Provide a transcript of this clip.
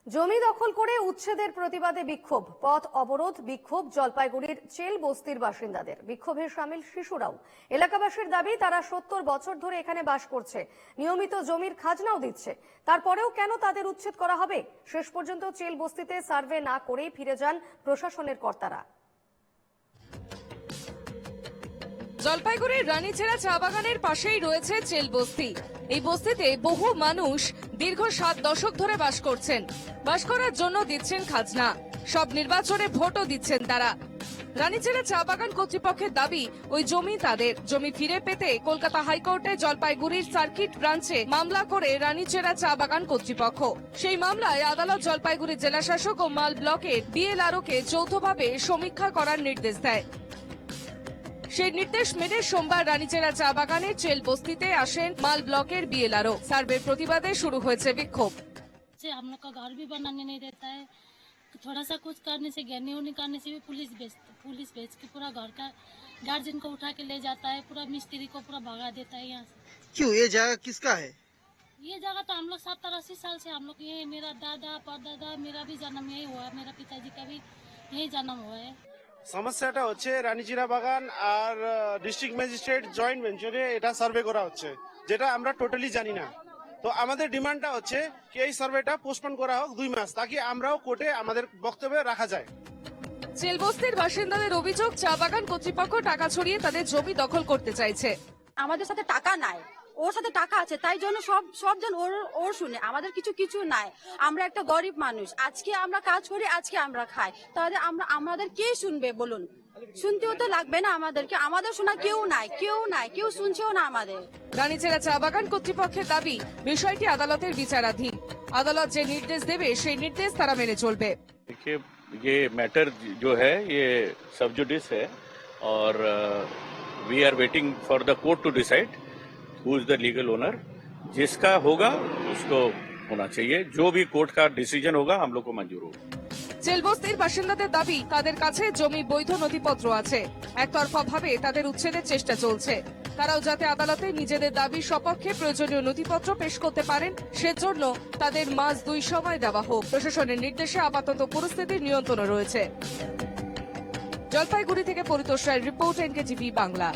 জমি দখল করে উচ্ছেদের প্রতিবাদে বিক্ষোভ, পথ অবরোধ, বিক্ষোভ জলপাইগুড়ির চেল বস্তির বাসিন্দাদের। বিক্ষোভে সামিল শিশুরাও। এলাকাবাসীর দাবি, তারা 70 বছর ধরে এখানে বাস করছে, নিয়মিত জমির খাজনাও দিচ্ছে, তারপরেও কেন তাদের উচ্ছেদ করা হবে? শেষ পর্যন্ত চেল বস্তিতে সার্ভে না করেই ফিরে যান প্রশাসনের কর্তারা। জলপাইগুড়ির রানীচেরা চা বাগানের পাশেই রয়েছে চেল বস্তি। এই বস্তিতে বহু মানুষ দীর্ঘ 7 দশক ধরে বাস করছেন। বাস করার জন্য দিচ্ছেন খাজনা, সব নির্বাচনে ভোটও দিচ্ছেন তারা। রানীচেরা চা বাগান কর্তৃপক্ষের দাবি, ওই জমি তাদের। জমি ফিরে পেতে কলকাতা হাইকোর্টে জলপাইগুড়ির সার্কিট ব্রাঞ্চে মামলা করে রানীচেরা চা বাগান কর্তৃপক্ষ। সেই মামলায় আদালত জলপাইগুড়ি জেলাশাসক ও মাল ব্লকের বিএলআরওকে যৌথভাবে সমীক্ষা করার নির্দেশ দেয়। সেই নির্দেশ মেনে সোমবার রানীচেরা চা বাগানের চেল বস্তিতে আসেন মাল ব্লকের বিএলআরও। সার্ভের প্রতিবাদে শুরু হয়েছে বিক্ষোভ। हम लोग का घर भी बनाने नहीं देता है, थोड़ा सा कुछ करने से गहने उन्नी करने से भी पुलिस भेज के पूरा घर का गार्जियन को उठा के ले जाता है, पूरा मिस्त्री को पूरा भगा देता है यहाँ से। क्यों? ये जगह किसका है? ये जगह तो हम लोग 70-80 साल से हम लोग ये, मेरा दादा परदादा, मेरा भी जन्म यही हुआ है, मेरा पिताजी का भी यही जन्म हुआ है। সমস্যাটা হচ্ছে রানীচিরা বাগান আর ডিস্ট্রিক্ট ম্যাজিস্ট্রেট জয়েন্ট ভেঞ্চারে এটা সার্ভে করা হচ্ছে, যেটা আমরা টোটালি জানি না। তো আমাদের ডিমান্ডটা হচ্ছে কি এই সার্ভেটা পোস্টপোন করা হোক 2 মাস, তাকি আমরাও কোর্টে আমাদের বক্তব্য রাখা যায়। চেল বস্তির বাসিন্দাদের অভিযোগ, চা বাগান কর্তৃপক্ষ টাকা ছড়িয়ে তাদের জমি দখল করতে চাইছে। আমাদের সাথে টাকা নাই, ওর সাথে টাকা আছে, তাই জন্য সবজন ওর শুনে, আমাদের কিছু নাই। আমরা একটা গরিব মানুষ, আজকে আমরা কাজ করি, আজকে আমরা খাই, তাহলে আমাদের কে শুনবে বলুন? শুনতেও তো লাগবে না আমাদেরকে, আমাদের শোনা কেউ নাই, কেউ শুনছেও না আমাদের। রানীচেরা চা বাগান কর্তৃপক্ষের দাবি, বিষয়টি আদালতের বিচারাধীন। আদালত যে নির্দেশ দেবে সেই নির্দেশ তারা মেনে চলবে। देखिए, ये मैटर जो है ये सब जुडिस है और we are waiting for the court to decide who is the legal owner. जिसका होगा उसको होना चाहिए, जो भी कोर्ट का डिसीजन होगा हम लोग को मंजूर होगा। চেল বস্তির বাসিন্দাদের দাবি, তাদের কাছে জমি বৈধ নথিপত্র আছে, একতরফা ভাবে তাদের উচ্ছেদের চেষ্টা চলছে। তারাও যাতে আদালতে নিজেদের দাবির সপক্ষে প্রয়োজনীয় নথিপত্র পেশ করতে পারেন, সেজন্য তাদের মাস 2 সময় দেওয়া হোক। প্রশাসনের নির্দেশে আপাতত পরিস্থিতির নিয়ন্ত্রণে রয়েছে। জলপাইগুড়ি থেকে পরিতোষ রায়ের রিপোর্ট, এনকেটিভি বাংলা।